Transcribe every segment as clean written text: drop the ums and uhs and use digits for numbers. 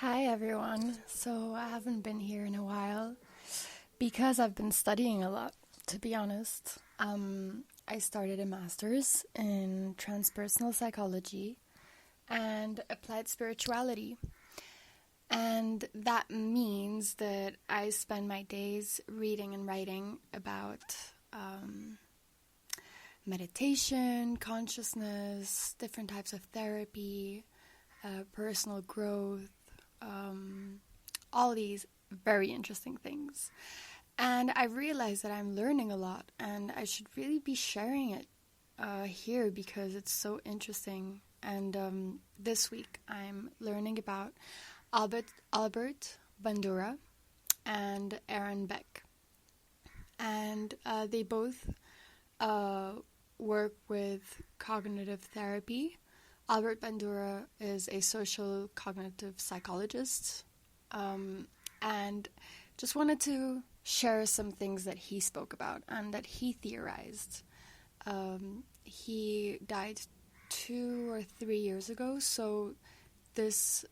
Hi everyone. So I haven't been here in a while because I've been studying a lot, to be honest. I started a master's in transpersonal psychology and applied spirituality. And that means that I spend my days reading and writing about meditation, consciousness, different types of therapy, personal growth, all these very interesting things. And I realized that I'm learning a lot and I should really be sharing it here because it's so interesting. And this week I'm learning about Albert Bandura and Aaron Beck. And they both work with cognitive therapy. Albert Bandura is a social cognitive psychologist, and just wanted to share some things that he spoke about and that he theorized. He died 2 or 3 years ago, so this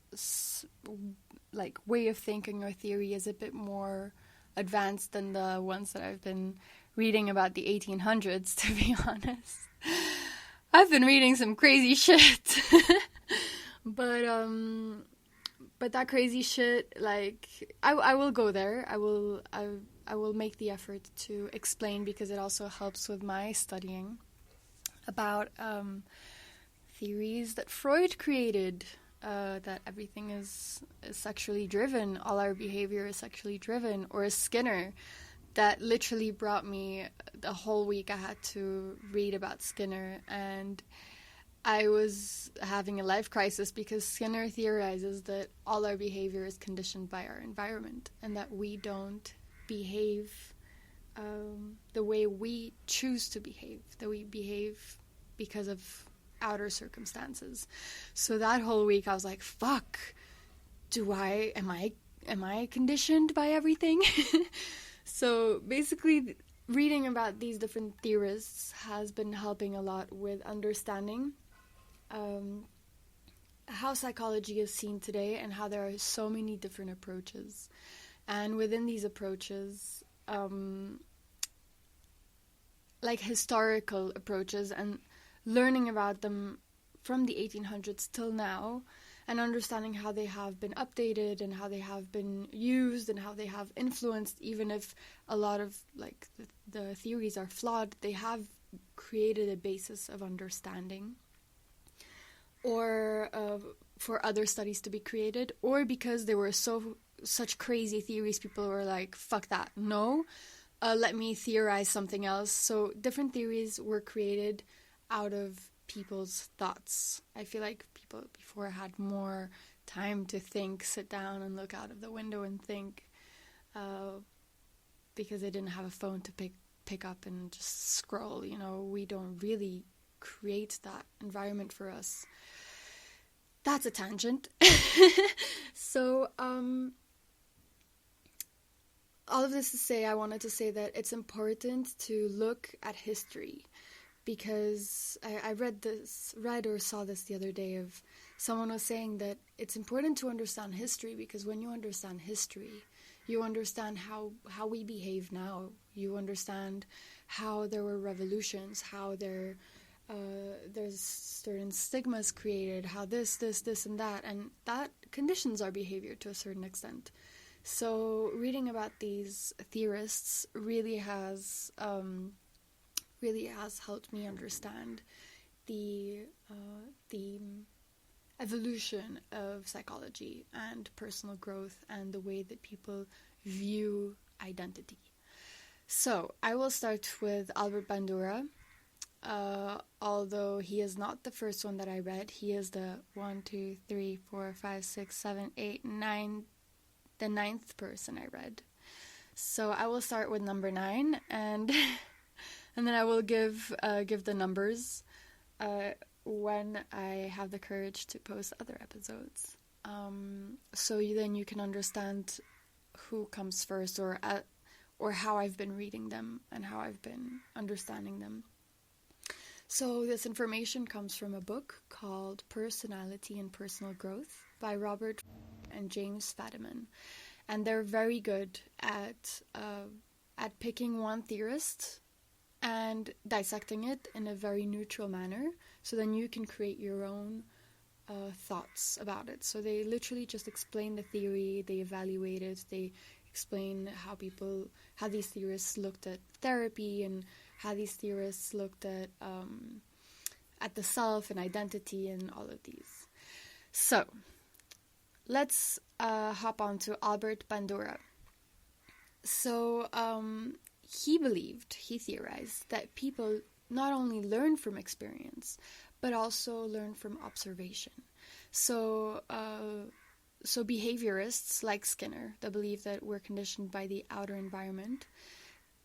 way of thinking or theory is a bit more advanced than the ones that I've been reading about the 1800s, to be honest. I've been reading some crazy shit. But that crazy shit, I will go there. I will make the effort to explain because it also helps with my studying about theories that Freud created, that everything is sexually driven, all our behavior is sexually driven, or Skinner. That literally brought me the whole week. I had to read about Skinner, and I was having a life crisis because Skinner theorizes that all our behavior is conditioned by our environment and that we don't behave the way we choose to behave, that we behave because of outer circumstances. So that whole week I was like, fuck, am I conditioned by everything? So basically, reading about these different theorists has been helping a lot with understanding how psychology is seen today and how there are so many different approaches. And within these approaches, historical approaches, and learning about them from the 1800s till now, and understanding how they have been updated and how they have been used and how they have influenced, even if a lot of the theories are flawed, they have created a basis of understanding, or for other studies to be created, or because they were such crazy theories, people were like, fuck that, no, let me theorize something else. So different theories were created out of people's thoughts. I feel like people before had more time to think, sit down and look out of the window and think, because they didn't have a phone to pick up and just scroll. We don't really create that environment for us. That's a tangent. So all of this to say, I wanted to say that it's important to look at history. Because I read or saw this the other day, of someone was saying that it's important to understand history, because when you understand history, you understand how we behave now. You understand how there were revolutions, how there's certain stigmas created, how this, and that, and that conditions our behavior to a certain extent. So reading about these theorists really has helped me understand the evolution of psychology and personal growth and the way that people view identity. So I will start with Albert Bandura. Although he is not the first one that I read, he is the 9th person I read. So I will start with number 9, and and then I will give the numbers when I have the courage to post other episodes. So then you can understand who comes first, or how I've been reading them and how I've been understanding them. So this information comes from a book called Personality and Personal Growth by Robert and James Fadiman. And they're very good at picking one theorist and dissecting it in a very neutral manner, so then you can create your own thoughts about it. So they literally just explain the theory, they evaluate it, they explain how these theorists looked at therapy, and how these theorists looked at the self and identity and all of these. So let's hop on to Albert Bandura. So he theorized that people not only learn from experience, but also learn from observation. So behaviorists like Skinner, that believe that we're conditioned by the outer environment,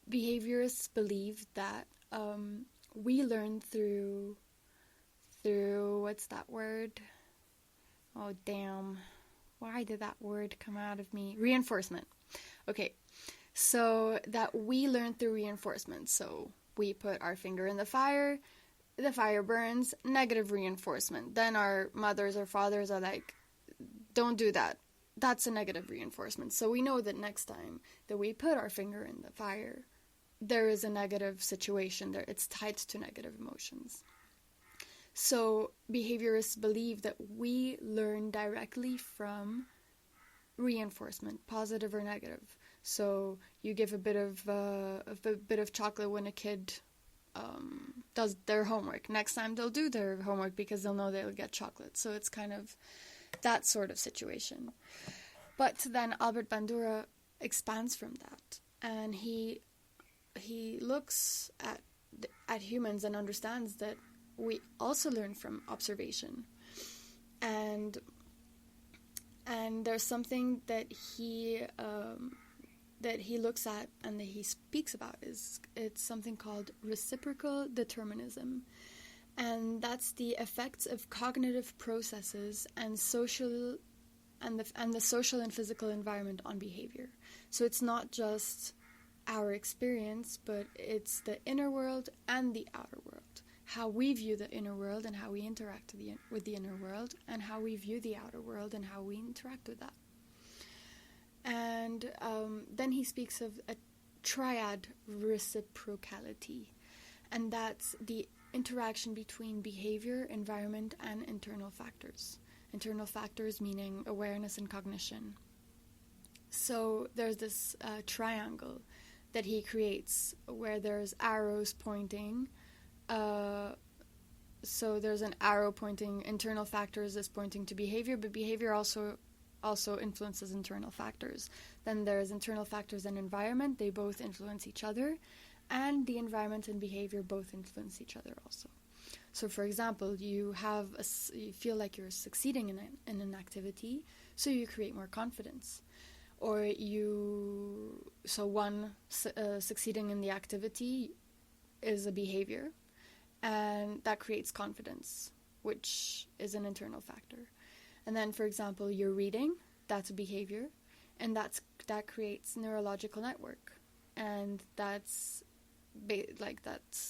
behaviorists believe that we learn through what's that word? Oh, damn. Why did that word come out of me? Reinforcement. Okay. So that we learn through reinforcement. So we put our finger in the fire burns, negative reinforcement. Then our mothers or fathers are like, don't do that. That's a negative reinforcement. So we know that next time that we put our finger in the fire, there is a negative situation there. It's tied to negative emotions. So behaviorists believe that we learn directly from reinforcement, positive or negative. So you give a bit of chocolate when a kid does their homework. Next time they'll do their homework because they'll know they'll get chocolate. So it's kind of that sort of situation. But then Albert Bandura expands from that, and he looks at humans and understands that we also learn from observation, and there's something that he looks at and that he speaks about it's something called reciprocal determinism, and that's the effects of cognitive processes and the social and physical environment on behavior. So it's not just our experience, but it's the inner world and the outer world. How we view the inner world and how we interact with the inner world, and how we view the outer world and how we interact with that. And then he speaks of a triad reciprocality, and that's the interaction between behavior, environment, and internal factors. Internal factors meaning awareness and cognition. So there's this triangle that he creates where there's arrows pointing. So there's an arrow pointing internal factors is pointing to behavior, but behavior also influences internal factors. Then there's internal factors and environment. They both influence each other, and the environment and behavior both influence each other also. So for example, you feel like you're succeeding in an activity, so you create more confidence. Or succeeding in the activity is a behavior, and that creates confidence, which is an internal factor. And then, for example, you're reading, that's a behavior, and that creates neurological network, and that's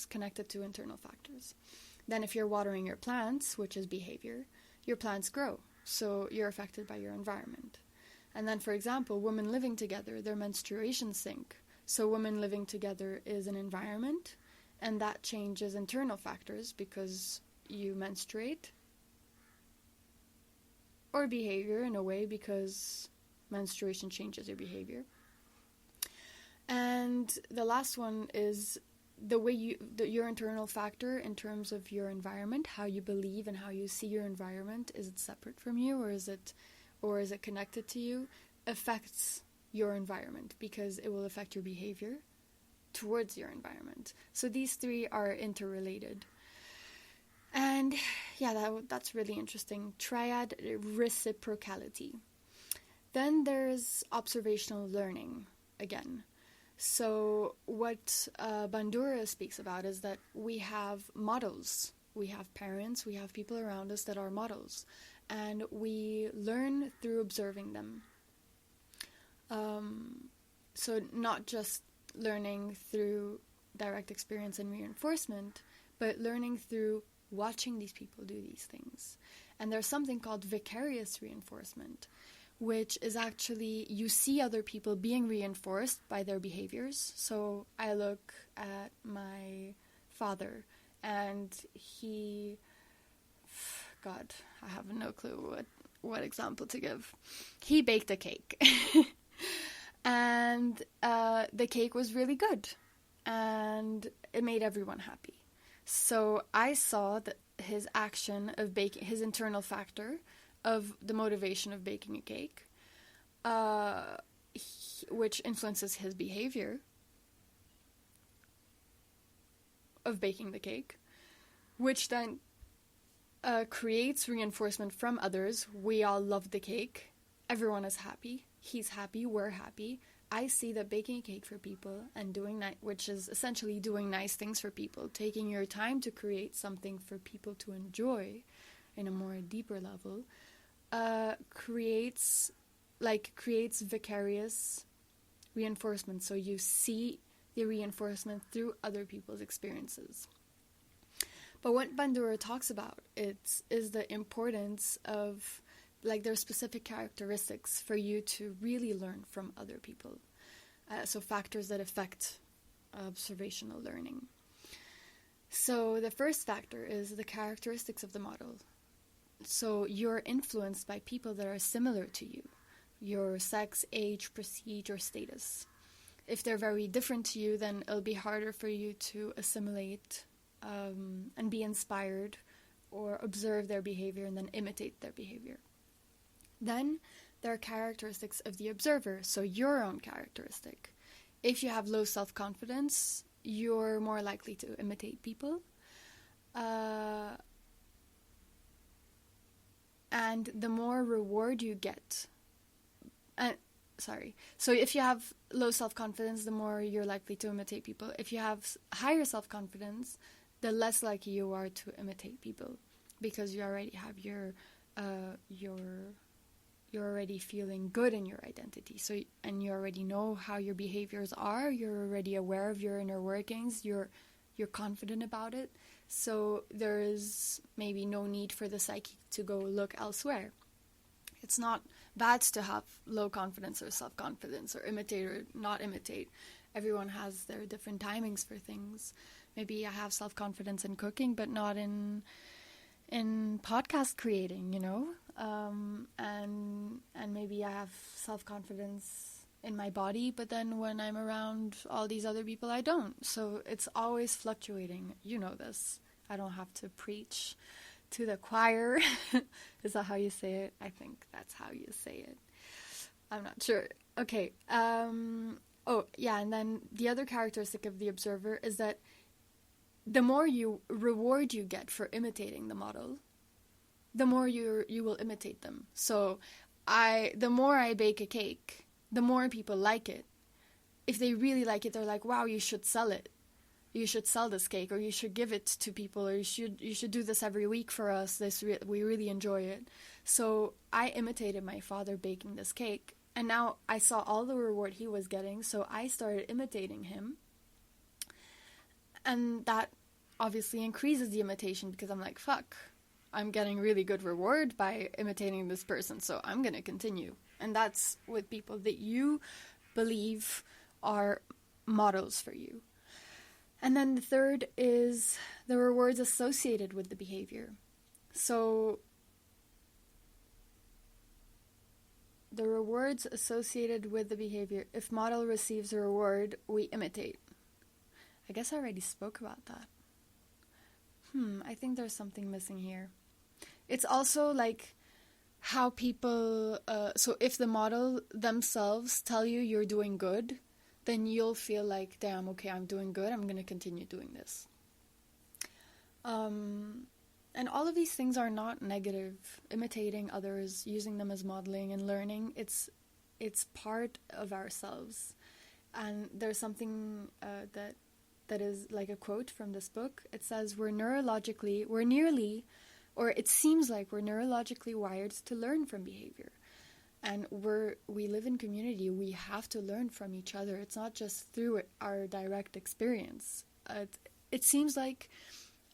connected to internal factors. Then if you're watering your plants, which is behavior, your plants grow, so you're affected by your environment. And then, for example, women living together, their menstruation sync. So women living together is an environment, and that changes internal factors because you menstruate, or behavior in a way because menstruation changes your behavior. And the last one is the way your internal factor in terms of your environment, how you believe and how you see your environment. Is it separate from you, or is it connected to you? Affects your environment because it will affect your behavior towards your environment. So these three are interrelated. And yeah, that's really interesting. Triad reciprocality. Then there's observational learning again. So what Bandura speaks about is that we have models. We have parents, we have people around us that are models, and we learn through observing them. So not just learning through direct experience and reinforcement, but learning through watching these people do these things. And there's something called vicarious reinforcement, which is actually you see other people being reinforced by their behaviors. So I look at my father, and God, I have no clue what example to give. He baked a cake. And the cake was really good, and it made everyone happy. So I saw that his action of baking, his internal factor of the motivation of baking a cake, which influences his behavior of baking the cake, which then creates reinforcement from others. We all love the cake. Everyone is happy. He's happy. We're happy. I see that baking a cake for people and doing which is essentially doing nice things for people, taking your time to create something for people to enjoy in a more deeper level, creates vicarious reinforcement. So you see the reinforcement through other people's experiences. But what Bandura talks about is the importance of, like, there are specific characteristics for you to really learn from other people. So factors that affect observational learning. So the first factor is the characteristics of the model. So you're influenced by people that are similar to you, your sex, age, prestige, or status. If they're very different to you, then it'll be harder for you to assimilate and be inspired or observe their behavior and then imitate their behavior. Then there are characteristics of the observer, so your own characteristic. If you have low self-confidence, you're more likely to imitate people. And the more reward you get... So if you have low self-confidence, the more you're likely to imitate people. If you have higher self-confidence, the less likely you are to imitate people, because you already have you're already feeling good in your identity. So, and you already know how your behaviors are. You're already aware of your inner workings. You're confident about it. So there is maybe no need for the psyche to go look elsewhere. It's not bad to have low confidence or self-confidence, or imitate or not imitate. Everyone has their different timings for things. Maybe I have self-confidence in cooking, but not in podcast creating, and maybe I have self-confidence in my body, but then when I'm around all these other people, I don't. So it's always fluctuating. You know this. I don't have to preach to the choir. Is that how you say it? I think that's how you say it. I'm not sure. Okay. And then the other characteristic of the observer is that the more reward you get for imitating the model, the more you will imitate them. So the more I bake a cake, the more people like it. If they really like it, they're like, wow, you should sell it. You should sell this cake, or you should give it to people, or you should do this every week for us. We really enjoy it. So I imitated my father baking this cake, and now I saw all the reward he was getting, so I started imitating him. And that obviously increases the imitation, because I'm like, fuck, I'm getting really good reward by imitating this person, so I'm going to continue. And that's with people that you believe are models for you. And then the third is the rewards associated with the behavior. So the rewards associated with the behavior. If model receives a reward, we imitate. I guess I already spoke about that. I think there's something missing here. It's also like how people... so if the model themselves tell you you're doing good, then you'll feel like, damn, okay, I'm doing good, I'm going to continue doing this. And all of these things are not negative. Imitating others, using them as modeling and learning, it's part of ourselves. And there's something that is like a quote from this book. It says, it seems like we're neurologically wired to learn from behavior. And we live in community. We have to learn from each other. It's not just through our direct experience. It seems like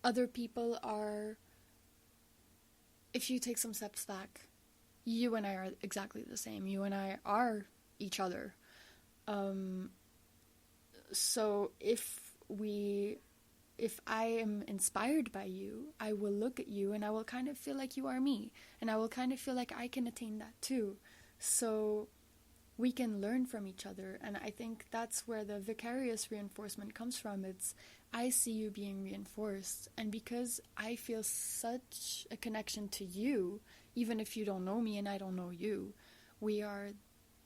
other people are... If you take some steps back, you and I are exactly the same. You and I are each other. So if I am inspired by you, I will look at you and I will kind of feel like you are me. And I will kind of feel like I can attain that too. So we can learn from each other. And I think that's where the vicarious reinforcement comes from. It's, I see you being reinforced. And because I feel such a connection to you, even if you don't know me and I don't know you, we are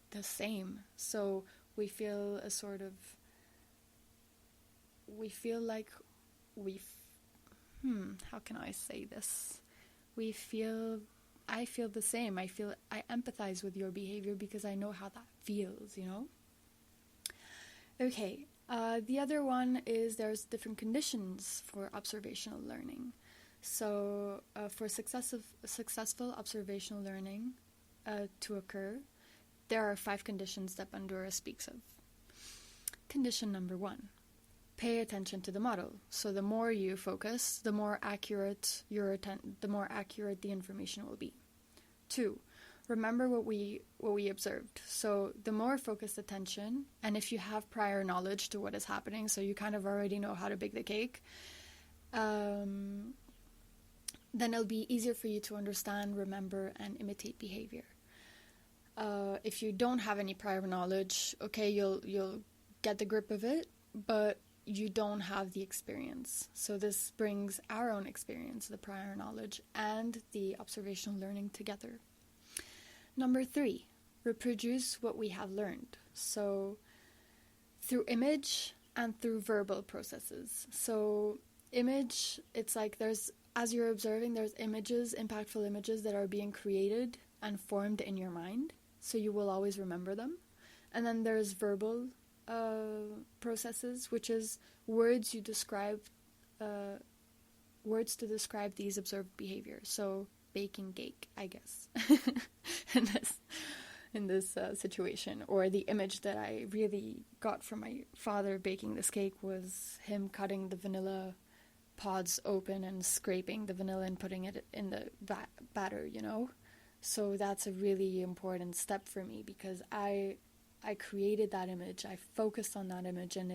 the same. So we feel a sort of, we feel like how can I say this? I feel the same. I empathize with your behavior because I know how that feels, you know? Okay, the other one is there's different conditions for observational learning. So for successful observational learning to occur, there are 5 conditions that Bandura speaks of. Condition number 1. Pay attention to the model. So the more you focus, the more accurate the information will be. 2. Remember what we observed. So the more focused attention, and if you have prior knowledge to what is happening, so you kind of already know how to bake the cake, then it'll be easier for you to understand, remember, and imitate behavior. If you don't have any prior knowledge, okay, you'll get the grip of it, but you don't have the experience. So this brings our own experience, the prior knowledge, and the observational learning together. Number 3, reproduce what we have learned. So through image and through verbal processes. So image, it's like as you're observing, there's images, impactful images that are being created and formed in your mind. So you will always remember them. And then there's verbal processes, which is words to describe these observed behaviors. So baking cake, I guess, in this situation. Or the image that I really got from my father baking this cake was him cutting the vanilla pods open and scraping the vanilla and putting it in the batter, you know? So that's a really important step for me because I created that image, I focused on that image, and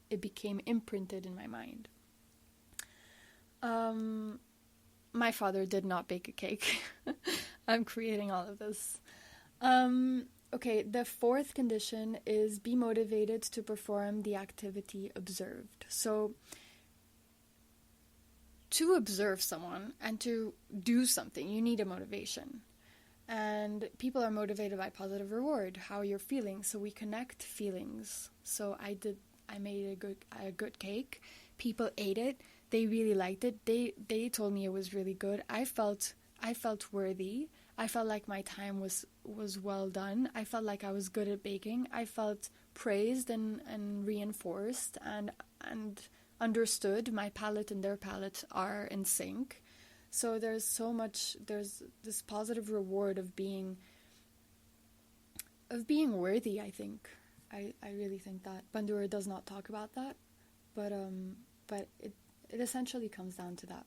it became imprinted in my mind. My father did not bake a cake. I'm creating all of this. Okay, the 4th condition is be motivated to perform the activity observed. So to observe someone and to do something, you need a motivation. And people are motivated by positive reward, how you're feeling. So we connect feelings. So I made a good cake. People ate it. They really liked it. They told me it was really good. I felt worthy. I felt like my time was well done. I felt like I was good at baking. I felt praised and reinforced and understood. My palate and their palate are in sync. So there's this positive reward of being worthy, I think. I really think that. Bandura does not talk about that, but it essentially comes down to that.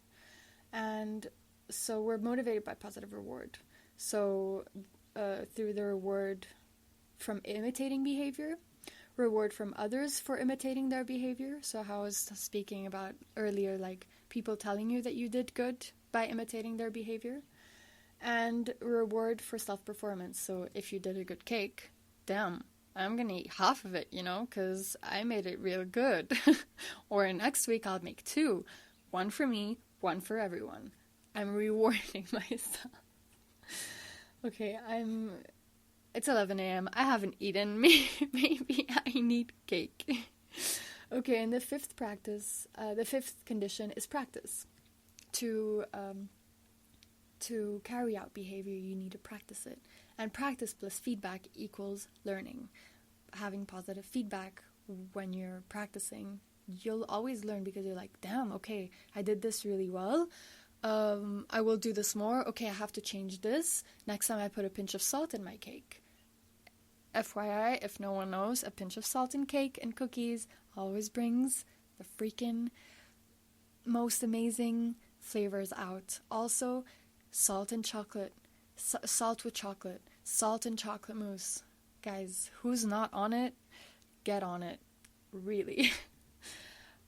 And so we're motivated by positive reward. So through the reward from imitating behavior, reward from others for imitating their behavior. So how I was speaking about earlier, like people telling you that you did good by imitating their behavior, and reward for self-performance. So if you did a good cake, damn, I'm gonna eat half of it, you know, because I made it real good. Or next week I'll make 2, 1 for me, 1 for everyone. I'm rewarding myself. Okay, it's 11 a.m. I haven't eaten. Maybe I need cake. Okay, and the 5th condition is practice. To carry out behavior, you need to practice it. And practice plus feedback equals learning. Having positive feedback when you're practicing, you'll always learn because you're like, damn, okay, I did this really well. I will do this more. Okay, I have to change this. Next time I put a pinch of salt in my cake. FYI, if no one knows, a pinch of salt in cake and cookies always brings the freaking most amazing flavors out. Also, salt and chocolate. Salt with chocolate. Salt and chocolate mousse. Guys, who's not on it? Get on it. Really.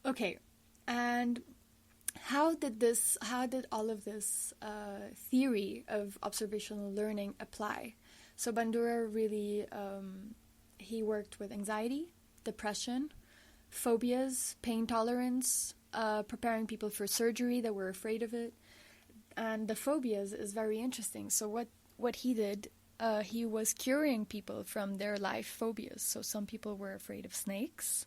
Okay. And how did all of this theory of observational learning apply? So Bandura really, he worked with anxiety, depression, phobias, pain tolerance, preparing people for surgery that were afraid of it. And the phobias is very interesting. So what he did, he was curing people from their life phobias. So some people were afraid of snakes,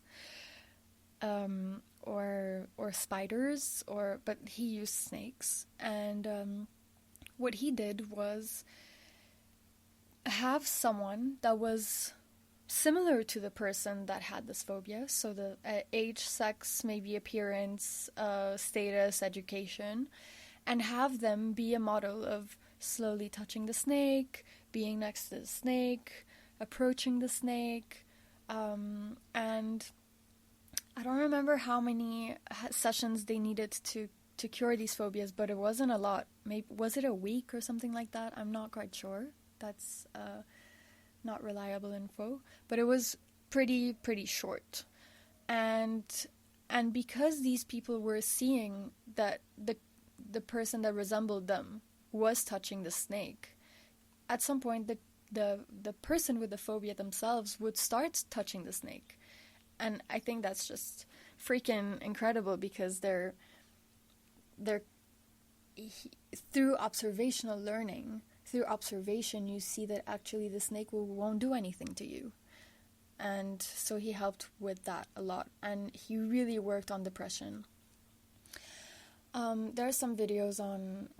or spiders, but he used snakes. And what he did was have someone that was similar to the person that had this phobia. So the age, sex, maybe appearance, status, education, and have them be a model of slowly touching the snake, being next to the snake, approaching the snake, and I don't remember how many sessions they needed to cure these phobias, but it wasn't a lot. Maybe was it a week or something like that? I'm not quite sure. That's not reliable info, but it was pretty short. And because these people were seeing that the person that resembled them was touching the snake, at some point the person with the phobia themselves would start touching the snake. And I think that's just freaking incredible, because they're through observational learning, through observation, you see that actually the snake won't do anything to you. And so he helped with that a lot, and he really worked on depression. There are some videos on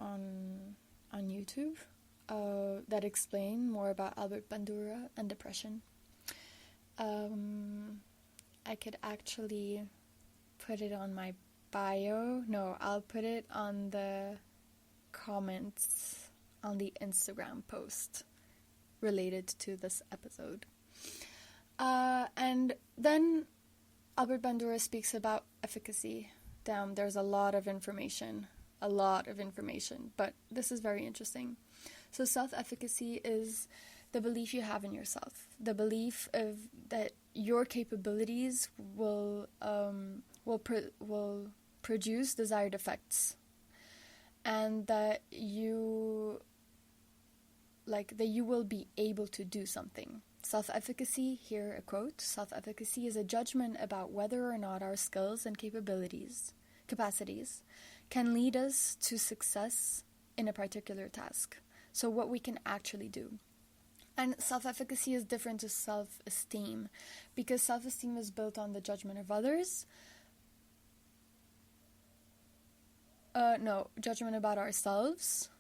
YouTube that explain more about Albert Bandura and depression. I could actually put it on my bio. No, I'll put it on the comments on the Instagram post related to this episode. And then Albert Bandura speaks about efficacy. Damn, there's a lot of information, but this is very interesting. So self-efficacy is the belief you have in yourself, the belief of that your capabilities will produce desired effects, and that you will be able to do something. Self-efficacy, here a quote, self-efficacy is a judgment about whether or not our skills and capacities can lead us to success in a particular task. So what we can actually do. And self-efficacy is different to self-esteem, because self-esteem is built on the judgment of others. Judgment about ourselves.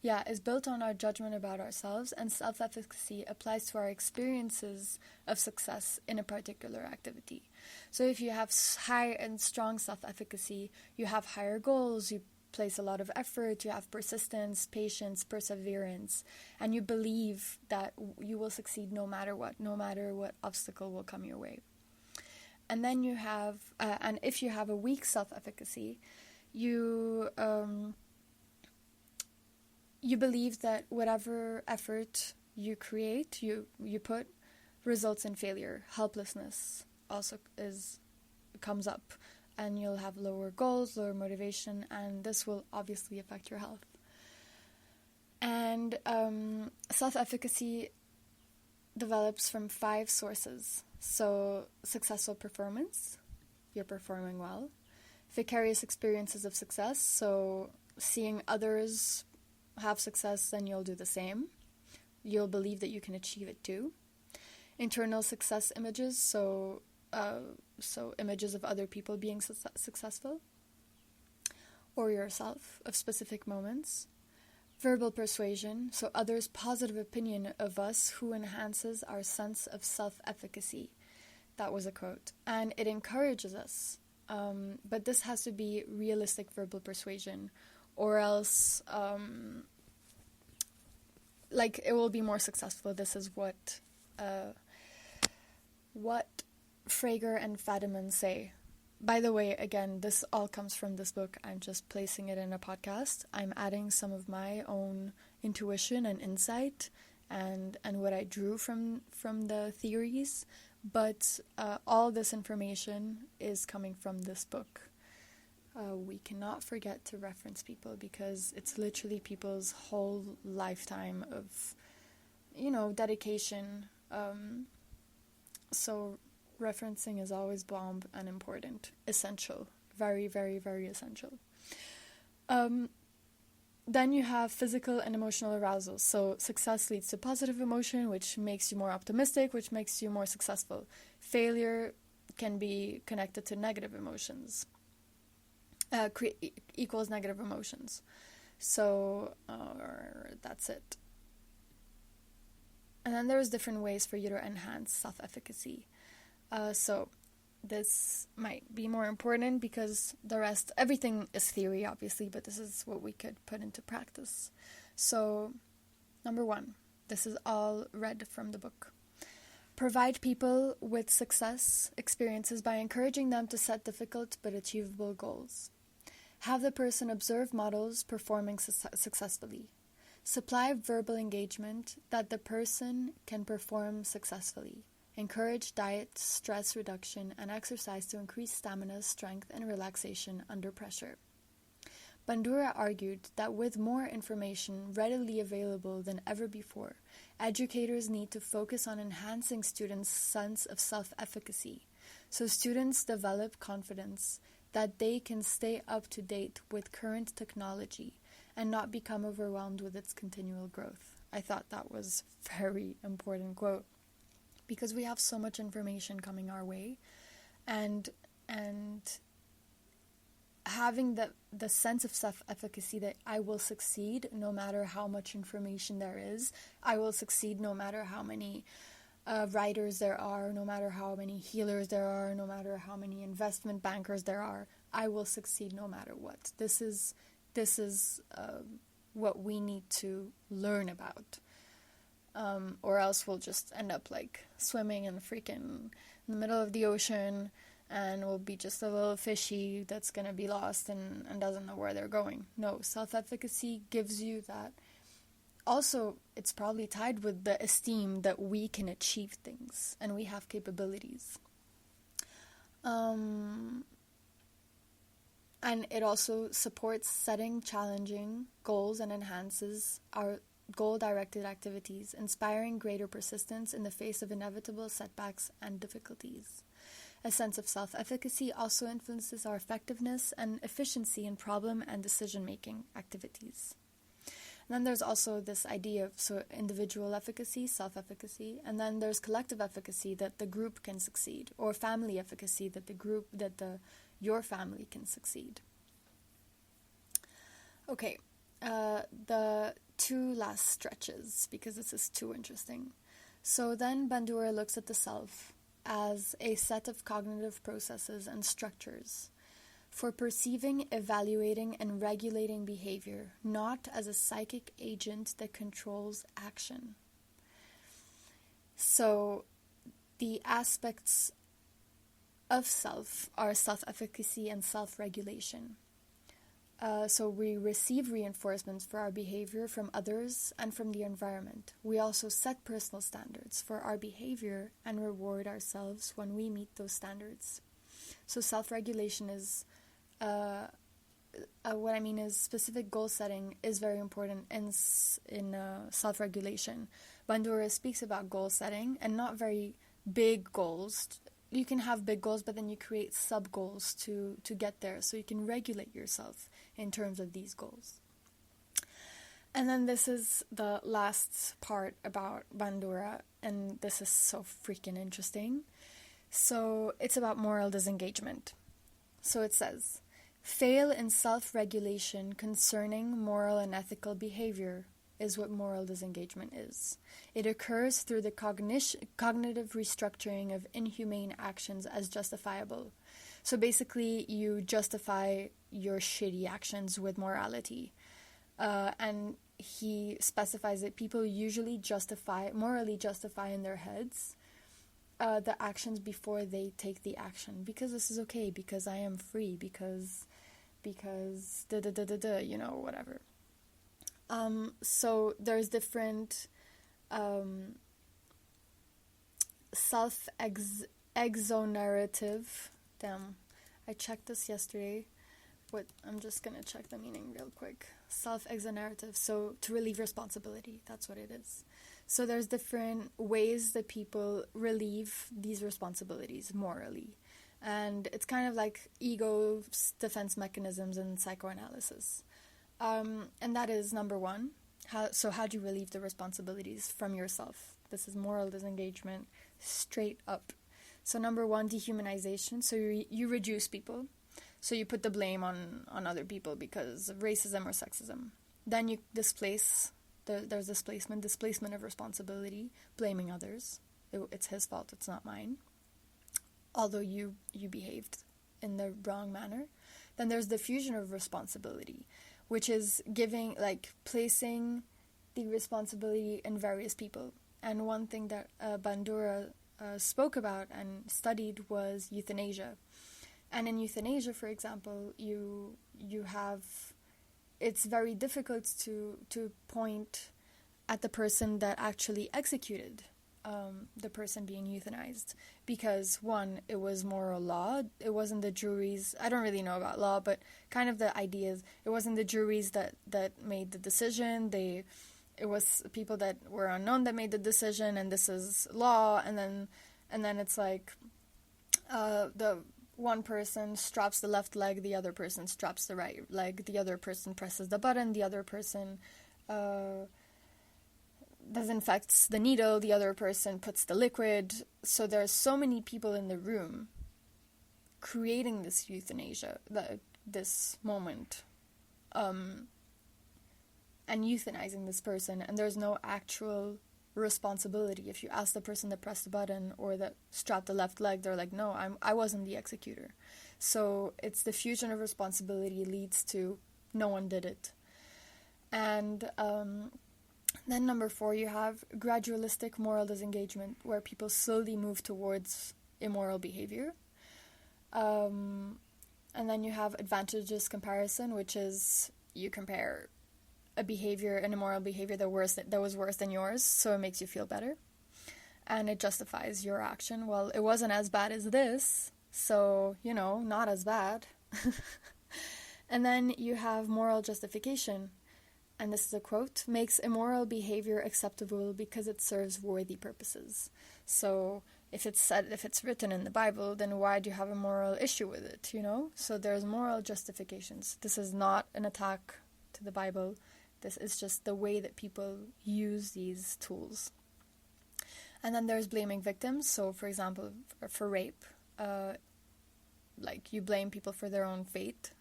Yeah, is built on our judgment about ourselves, and self-efficacy applies to our experiences of success in a particular activity. So if you have high and strong self-efficacy, you have higher goals, you place a lot of effort, you have persistence, patience, perseverance, and you believe that you will succeed no matter what obstacle will come your way. And then you have, and if you have a weak self-efficacy, you believe that whatever effort you create, you put, results in failure. Helplessness also comes up, and you'll have lower goals, lower motivation, and this will obviously affect your health. And self-efficacy develops from 5 sources. So successful performance, you're performing well. Vicarious experiences of success, so seeing others have success, then you'll do the same. You'll believe that you can achieve it too. Internal success images, so images of other people being successful, or yourself, of specific moments. Verbal persuasion, so others' positive opinion of us, who enhances our sense of self-efficacy. That was a quote. And it encourages us. But this has to be realistic verbal persuasion, or else it will be more successful. This is what Frager and Fadiman say. by the way, again, this all comes from this book. I'm just placing it in a podcast. I'm adding some of my own intuition and insight and what I drew from the theories, but all this information is coming from this book. We cannot forget to reference people because it's literally people's whole lifetime of, dedication. So referencing is always bomb and important, essential, very, very, very essential. Then you have physical and emotional arousal. So success leads to positive emotion, which makes you more optimistic, which makes you more successful. Failure can be connected to negative emotions, equals negative emotions. So that's it. And then there's different ways for you to enhance self-efficacy. So this might be more important because the rest, everything is theory, obviously, but this is what we could put into practice. So, number 1, this is all read from the book. Provide people with success experiences by encouraging them to set difficult but achievable goals. Have the person observe models performing successfully. Supply verbal engagement that the person can perform successfully. Encourage diet, stress reduction, and exercise to increase stamina, strength, and relaxation under pressure. Bandura argued that with more information readily available than ever before, educators need to focus on enhancing students' sense of self-efficacy, so students develop confidence that they can stay up to date with current technology and not become overwhelmed with its continual growth. I thought that was a very important quote. Because we have so much information coming our way, and having the sense of self-efficacy that I will succeed no matter how much information there is, I will succeed no matter how many writers there are, no matter how many healers there are, no matter how many investment bankers there are, I will succeed no matter what. This is what we need to learn about. Or else we'll just end up like swimming in the middle of the ocean, and we'll be just a little fishy that's gonna be lost and doesn't know where they're going. No, self-efficacy gives you that. Also, it's probably tied with the esteem that we can achieve things and we have capabilities. And it also supports setting challenging goals and enhances our goal-directed activities, inspiring greater persistence in the face of inevitable setbacks and difficulties. A sense of self-efficacy also influences our effectiveness and efficiency in problem and decision-making activities. And then there's also this idea of individual efficacy, self-efficacy, and then there's collective efficacy that the group can succeed, or family efficacy that your family can succeed. Okay, the 2 last stretches, because this is too interesting. So then Bandura looks at the self as a set of cognitive processes and structures for perceiving, evaluating, and regulating behavior, not as a psychic agent that controls action. So the aspects of self are self-efficacy and self-regulation. So we receive reinforcements for our behavior from others and from the environment. We also set personal standards for our behavior and reward ourselves when we meet those standards. So self-regulation is, what I mean is specific goal setting is very important in self-regulation. Bandura speaks about goal setting and not very big goals. You can have big goals, but then you create sub-goals to get there, so you can regulate yourself in terms of these goals. And then this is the last part about Bandura, and this is so freaking interesting. So it's about moral disengagement. So it says, fail in self-regulation concerning moral and ethical behavior is what moral disengagement is. It occurs through the cognitive restructuring of inhumane actions as justifiable. So basically, you justify your shitty actions with morality. And he specifies that people usually morally justify in their heads the actions before they take the action, because this is okay, because I am free, because you know, whatever. So there's different self-exonerative. Damn, I checked this yesterday. I'm just gonna check the meaning real quick. Self-exonerative, so to relieve responsibility, that's what it is. So there's different ways that people relieve these responsibilities morally. And it's kind of like ego defense mechanisms in psychoanalysis. And that is number one. How do you relieve the responsibilities from yourself? This is moral disengagement, straight up. So number one, dehumanization. So you reduce people. So you put the blame on other people because of racism or sexism. Then you displace. There's displacement of responsibility, blaming others. It's his fault, it's not mine. Although you behaved in the wrong manner. Then there's diffusion of responsibility, which is placing the responsibility in various people. And one thing that Bandura spoke about and studied was euthanasia. And in euthanasia, for example, you have, it's very difficult to point at the person that actually executed the person being euthanized, because one, it was moral law. It wasn't the juries. I don't really know about law, but kind of the idea is it wasn't the juries that made the decision. It was people that were unknown that made the decision, and this is law. And then it's like the one person straps the left leg, the other person straps the right leg, the other person presses the button, the other person disinfects the needle, the other person puts the liquid. So there's so many people in the room creating this euthanasia, this moment, and euthanizing this person, and there's no actual responsibility. If you ask the person that pressed the button or that strapped the left leg, they're like, no, I wasn't the executor. So it's the fusion of responsibility leads to no one did it. And then number 4, you have gradualistic moral disengagement, where people slowly move towards immoral behavior. And then you have advantageous comparison, which is you compare a behavior, an immoral behavior that was worse than yours, so it makes you feel better. And it justifies your action. Well, it wasn't as bad as this, so, not as bad. And then you have moral justification. And this is a quote, makes immoral behavior acceptable because it serves worthy purposes. So if it's written in the Bible, then why do you have a moral issue with it, So there's moral justifications. This is not an attack to the Bible. This is just the way that people use these tools. And then there's blaming victims. So, for example, for rape, you blame people for their own fate.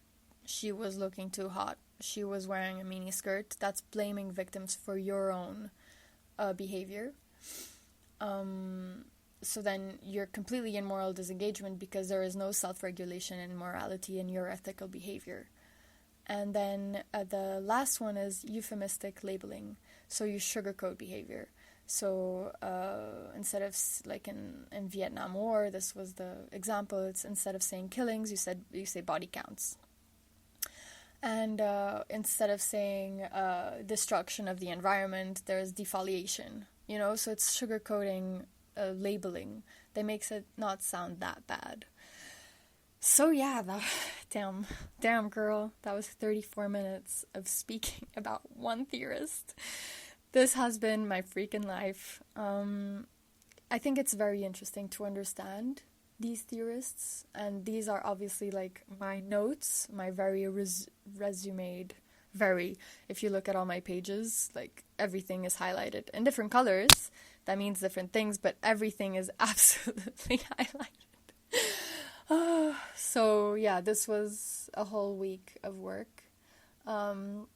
She was looking too hot. She was wearing a mini skirt. That's blaming victims for your own behavior. So then you're completely in moral disengagement because there is no self-regulation in morality in your ethical behavior. And then the last one is euphemistic labeling. So you sugarcoat behavior. So instead of, in Vietnam War, this was the example, it's instead of saying killings, you say body counts. And instead of saying destruction of the environment, there's defoliation, so it's sugarcoating labeling that makes it not sound that bad. So yeah, damn girl, that was 34 minutes of speaking about one theorist. This has been my freaking life. I think it's very interesting to understand these theorists, and these are obviously my notes, my very resumed, if you look at all my pages, everything is highlighted in different colors. That means different things, but everything is absolutely highlighted. So yeah, this was a whole week of work, and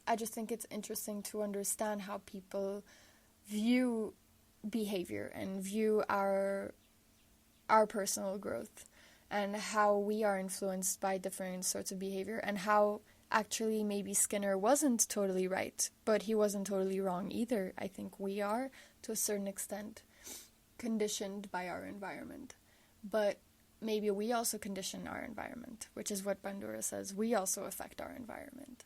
I just think it's interesting to understand how people view behavior and view our personal growth, and how we are influenced by different sorts of behavior, and how actually maybe Skinner wasn't totally right, but he wasn't totally wrong either. I think we are, to a certain extent, conditioned by our environment. But maybe we also condition our environment, which is what Bandura says. We also affect our environment.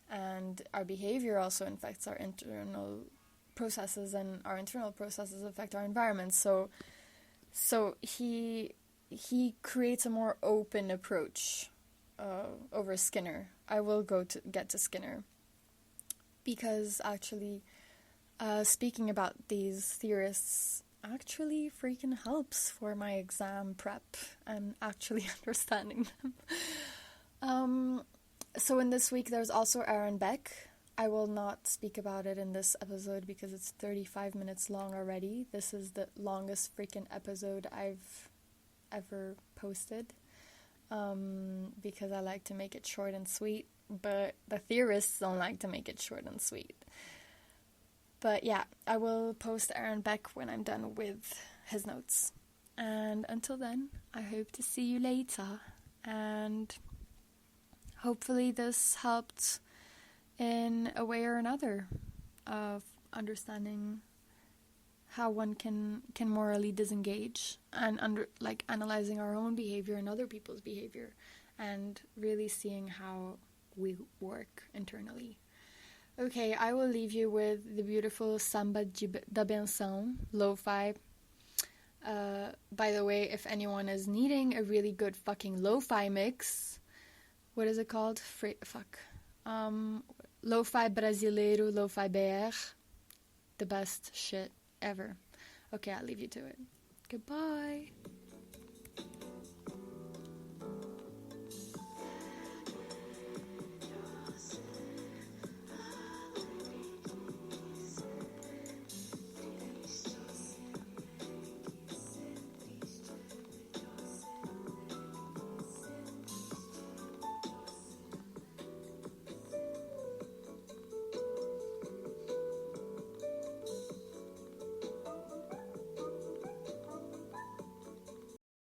And our behavior also affects our internal processes, and our internal processes affect our environment. So he creates a more open approach over Skinner. I will get to Skinner, because actually speaking about these theorists actually freaking helps for my exam prep and actually understanding them. So in this week there's also Aaron Beck. I will not speak about it in this episode because it's 35 minutes long already. This is the longest freaking episode I've ever posted, because I like to make it short and sweet, but the theorists don't like to make it short and sweet. But yeah, I will post Aaron Beck when I'm done with his notes. And until then, I hope to see you later, and hopefully this helped in a way or another of understanding how one can morally disengage, and analyzing our own behavior and other people's behavior, and really seeing how we work internally. Okay, I will leave you with the beautiful Samba da Benção, lo-fi. By the way, if anyone is needing a really good fucking lo-fi mix, what is it called? Lo-fi brasileiro, lo-fi BR. The best shit ever. Okay, I'll leave you to it. Goodbye.